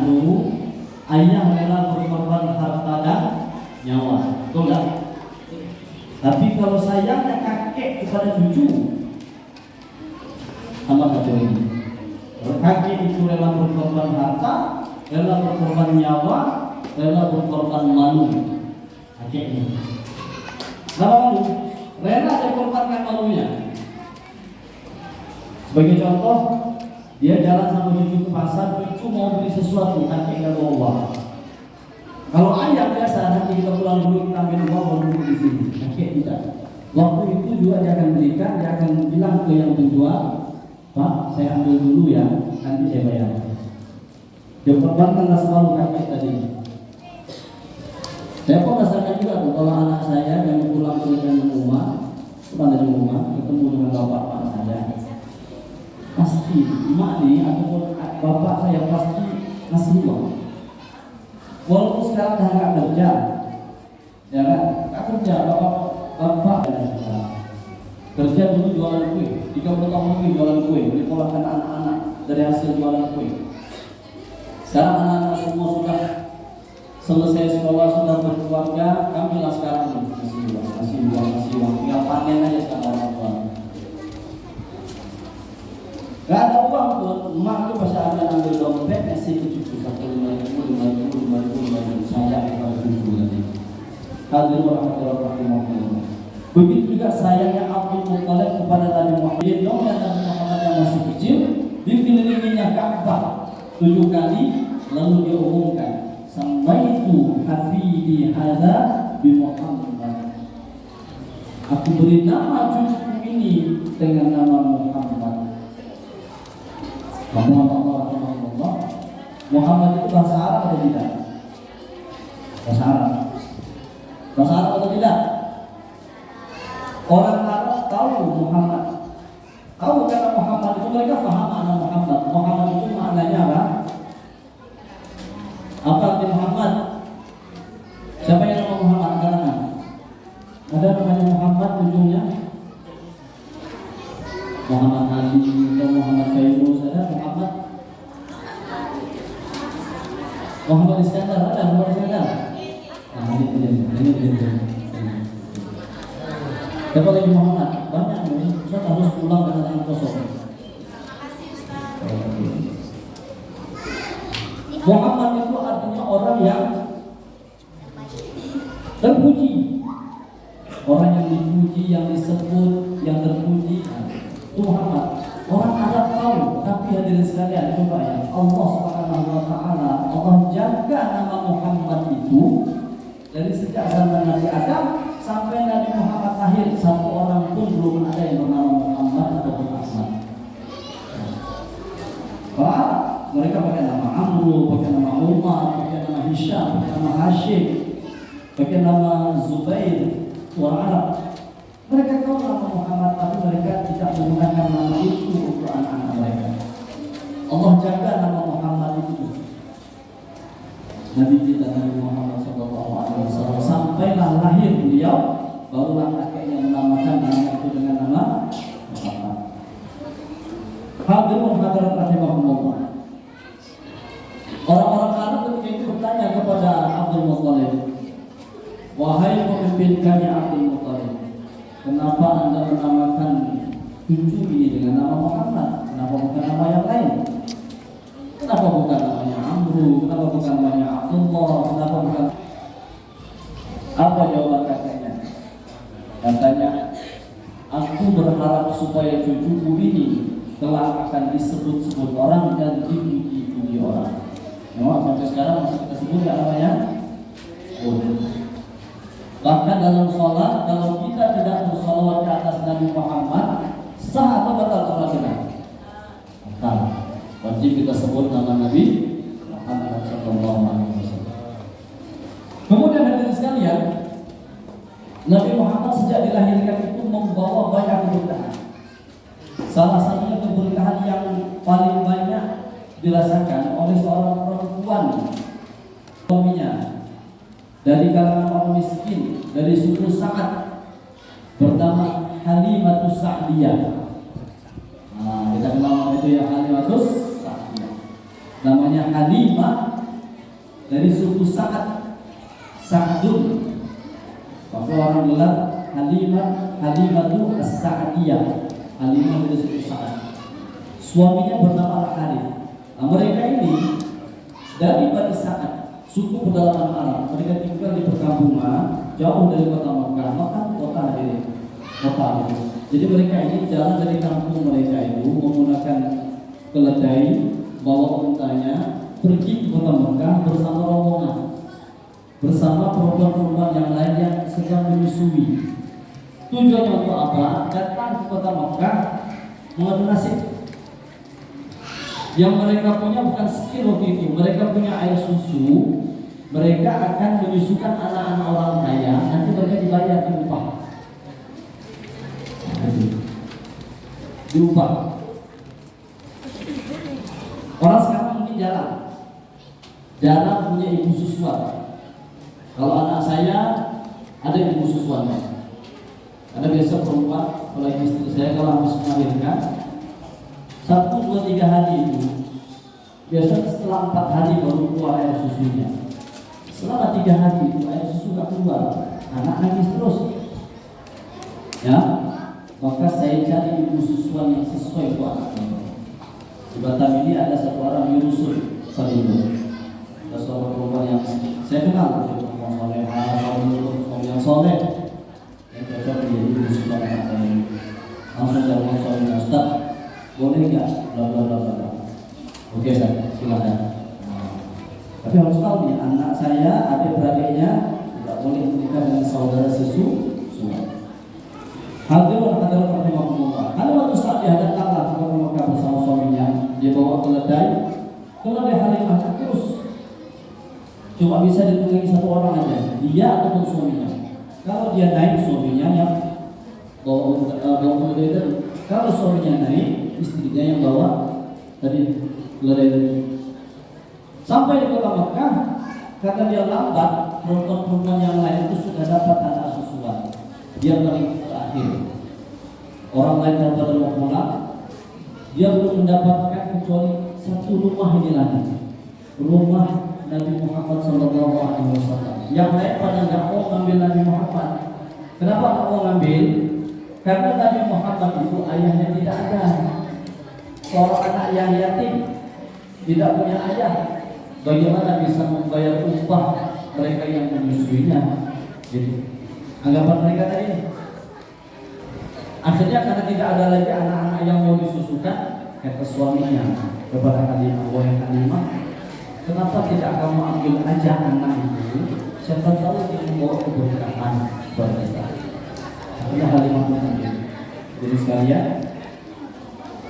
dulu ayah rela berkorban harta dan nyawa, betul tak? Tapi kalau sayangnya kakek kepada cucu, sama satu ini. Kalau kakek itu rela berkorban harta, rela berkorban nyawa, rela berkorban malu, kakeknya. Kalau malu, rela dia korbankan malunya. Sebagai contoh, dia jalan sama cucu ke pasar, cucu mau beli sesuatu, kakek nggak bawa. Kalau ayah biasa, nanti kita pulang dulu, kita ambil uang baru duduk di sini. Kakek tidak. Waktu itu juga dia akan belikan, dia akan bilang ke yang penjual, Pak, saya ambil dulu ya, nanti saya bayar. Dia korbankanlah selalu kakek tadi. Saya pun rasakan juga tuh, kalau anak saya yang pulang dari rumah, ketemu dengan bapak saya. Pasti emak nih ataupun bapak saya pasti ngasih uang. Walaupun sekarang dah nggak kerja, ya kan? Nggak kerja, bapak kerja dulu jualan kue, 30 tahun lagi jualan kue, menyekolahkan anak-anak dari hasil jualan kue. Sekarang anak-anak semua sudah selesai sekolah, sudah berkeluarga, kamilah sekarang kasih uang, tinggal panen aja sekarang orang tua. Gak ada uang pun, emak tuh pasti akan ambil dompet, ngasih ke cucu 5.000, saya kepada cucu tadi. Hadirin warahmatullahi wabarakatuh. Begitu juga sayangnya Abdul Muttalib kepada Nabi Muhammad. Nabi Muhammad yang masih kecil, dikelilinginya Ka'bah 7 kali, lalu dia umumkan, "Sammaitu hafidi hadza bi Muhammad." Aku beri nama cucuku ini dengan nama Muhammad. Muhammad itu bahasa Arab atau tidak? Bahasa Arab. Bahasa Arab atau tidak? Orang Arab tahu Muhammad. Tahu kata Muhammad itu, mereka paham makna Muhammad. Muhammad itu maknanya apa? Apa arti Muhammad? Siapa yang nama Muhammad? Kalangan. Ada namanya Muhammad ujungnya? Muhammad Ali atau Muhammad Fairuz, ada Muhammad Iskandar, ada Muhammad Iskandar. Nah, ini. Siapa lagi Muhammad? Banyak nih. Ustaz harus pulang dengan tangan kosong. Muhammad itu artinya orang yang terpuji, orang yang dipuji, yang disebut, yang terpuji. Itu Muhammad. Orang Arab tahu, tapi hadirin sekalian, coba ya, Allah Subhanahu wa Ta'ala, Allah jaga nama Muhammad itu dari sejak zaman Nabi Adam sampai Nabi Muhammad lahir, satu orang pun belum ada yang bernama Muhammad atau Ahmad. Kalau Arab, mereka pakai nama Amru, pakai nama Umar, pakai nama Hisham, pakai nama Hashim, pakai nama Zubair. Orang Arab, mereka tahu nama Muhammad, tapi mereka tidak menggunakan nama itu untuk anak-anak mereka. Allah jaga nama Muhammad itu. Nabi kita Nabi Muhammad SAW sampailah lahir beliau, barulah kakeknya menamakan nama itu dengan nama Muhammad. Hadirin hadirat rahimahumullah. Orang-orang Arab ketika itu bertanya kepada Abdul Muttalib, "Wahai pemimpin kami Abdul Muttalib, kenapa Anda menamakan cucu ini dengan nama Muhammad? Kenapa bukan nama yang lain? Kenapa bukan namanya Amru? Kenapa bukan namanya Abdullah? Kenapa bukan?" Apa jawaban kakeknya? Katanya, "Aku berharap supaya cucuku ini telah akan disebut-sebut orang dan dipuji-puji orang." Memang sampai sekarang masih kita sebut ya namanya. Bahkan dalam sholat, kalau kita tidak bersolawat ke atas Nabi Muhammad, sah atau batal sholat kita? Batal. Wajib kita sebut nama Nabi Muhammad SAW. Kemudian hadirin sekalian, Nabi Muhammad sejak dilahirkan itu membawa banyak keberkahan. Salah satunya keberkahan yang paling banyak dirasakan oleh seorang perempuan suaminya dari kalangan orang miskin dari suku Sa'ad bernama Halimatus Sa'diyah. Nah, kita kenal itu ya Halimatus Sa'diyah. Namanya Halimah dari suku Sa'dun. Maka orang gelar Halimatu As-Sa'diyah. Halimah dari suku Sa'd. Suaminya bernama Al-Harith. Nah, mereka ini dari Bani Sa'd, suku pedalaman Arab. Mereka tinggal di perkampungan jauh dari kota Makkah, kota ini. Jadi mereka ini jalan dari kampung mereka itu menggunakan keledai, bawa untanya, pergi ke kota Makkah bersama rombongan, bersama perempuan-perempuan yang lain yang sedang menyusui. Tujuannya untuk apa? Datang ke kota Makkah mengadu nasib. Yang mereka punya bukan skill waktu itu, mereka punya air susu. Mereka akan menyusukan anak-anak orang kaya, nanti mereka dibayar diupah. Orang sekarang mungkin jarang punya ibu susuan. Kalau anak saya ada ibu susuannya. Karena biasa perempuan, apalagi istri saya kalau habis melahirkan 1, 2, 3 hari itu biasa setelah 4 hari baru keluar air susunya. Selama 3 hari itu air susu gak keluar, anak nangis terus. Ya, maka saya cari ibu susuan yang sesuai buat anaknya. Di Batam ini ada satu orang Yunusul Salimu. Ada seorang perempuan yang saya kenal, perempuan soleh, yang soleh, yang cocok menjadi ibu susuan anak saya. Langsung saya ngomong soalnya, Ustaz, boleh nggak? Bla bla bla bla. Oke, Ustaz, silakan. Tapi harus tahu nih, anak saya, adik-beradiknya tidak boleh menikah dengan saudara susu. Hadirin rahimahumullah. Kalau waktu saat dia datanglah ke Makkah bersama suaminya, dia bawa keledai. Keledai Halimah terus cuma bisa ditunggangi satu orang aja, dia ataupun suaminya. Kalau dia naik, suaminya yang bawa keledai itu. Kalau suaminya naik, istrinya yang bawa tadi keledai tadi. Sampai di kota Makkah, karena dia lambat, perempuan-perempuan yang lain itu sudah dapat anak susuan. Dia paling terakhir. Orang lain yang pada mau pulang, dia belum mendapatkan kecuali satu rumah ini lagi, rumah Nabi Muhammad SAW. Yang lain pada nggak mau ngambil Nabi Muhammad. Kenapa nggak mau ngambil? Karena Nabi Muhammad itu ayahnya tidak ada, seorang anak yang yatim, tidak punya ayah. Bagaimana bisa membayar upah mereka yang menyusuinya? Jadi anggapan mereka tadi. Akhirnya karena tidak ada lagi anak-anak yang mau disusukan, kata suaminya kepada Halimah, wahai Halimah, kenapa tidak kamu ambil aja anak itu? Siapa tahu dia membawa keberkahan kepada kita. Akhirnya Halimah mengambil. Jadi sekalian,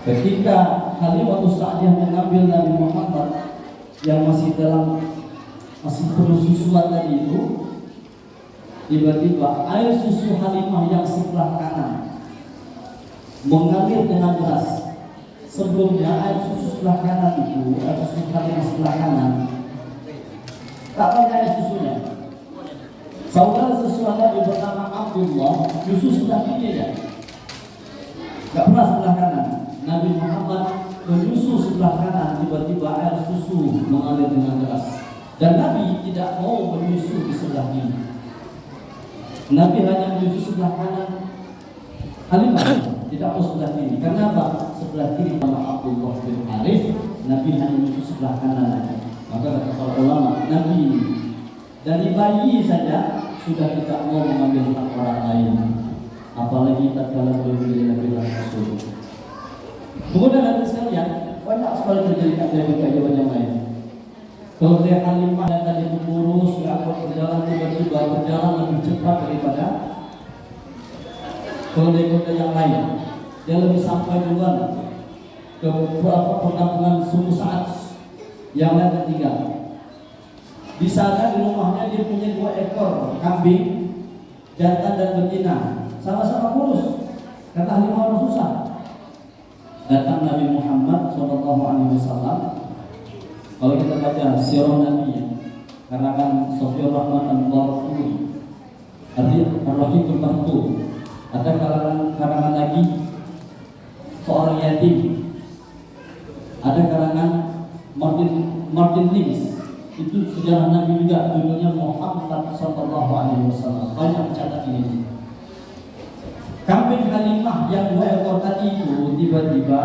ketika Halimah Sa'diyah mengambil Nabi Muhammad yang masih penuh susuan tadi itu, tiba-tiba air susu Halimah yang sebelah kanan mengalir dengan deras. Sebelumnya air susu sebelah kanan itu, air susu Halimah sebelah kanan, tak banyak air susunya. Saudara sesuatu Nabi bernama Abdullah, susu sebelah kiri ya, tak pernah sebelah kanan. Nabi Muhammad menyusu sebelah kanan, tiba-tiba air susu mengalir dengan deras. Dan Nabi tidak mau menyusu di sebelah kiri. Nabi hanya menyusu sebelah kanan Halimah, tidak mau sebelah kiri. Karena apa? Sebelah kiri nama Abdullah bin Harith, Nabi hanya menyusu sebelah kanan saja. Maka kata para ulama, Nabi dari bayi saja sudah tidak mau mengambil hak orang lain, apalagi tatkala beliau menjadi Nabi Rasul. Kemudian nanti sekalian, banyak sekali terjadi keajaiban yang lain. Kalau dia Halimah yang tadi kurus, berjalan tiba-tiba berjalan lebih cepat daripada keledai-keledai yang lain. Dia lebih sampai duluan ke beberapa perkampungan suku Sa'd yang lain ketiga. Di sana di rumahnya dia punya 2 ekor kambing, jantan dan betina, sama-sama kurus. Kata Halimah orang susah. Datang Nabi Muhammad SAW. Kalau kita baca sirah Nabi, karena kan Sofiyur Rahman Al-Barfuri, artinya Ar-Rahimul Mahfud. Ada karangan lagi seorang yatim. Ada karangan Martin Lings. Itu sejarah Nabi juga, judulnya Muhammad Sallallahu Alaihi Wasallam. Banyak catat ini. Kambing Halimah yang 2 ekor tadi itu tiba-tiba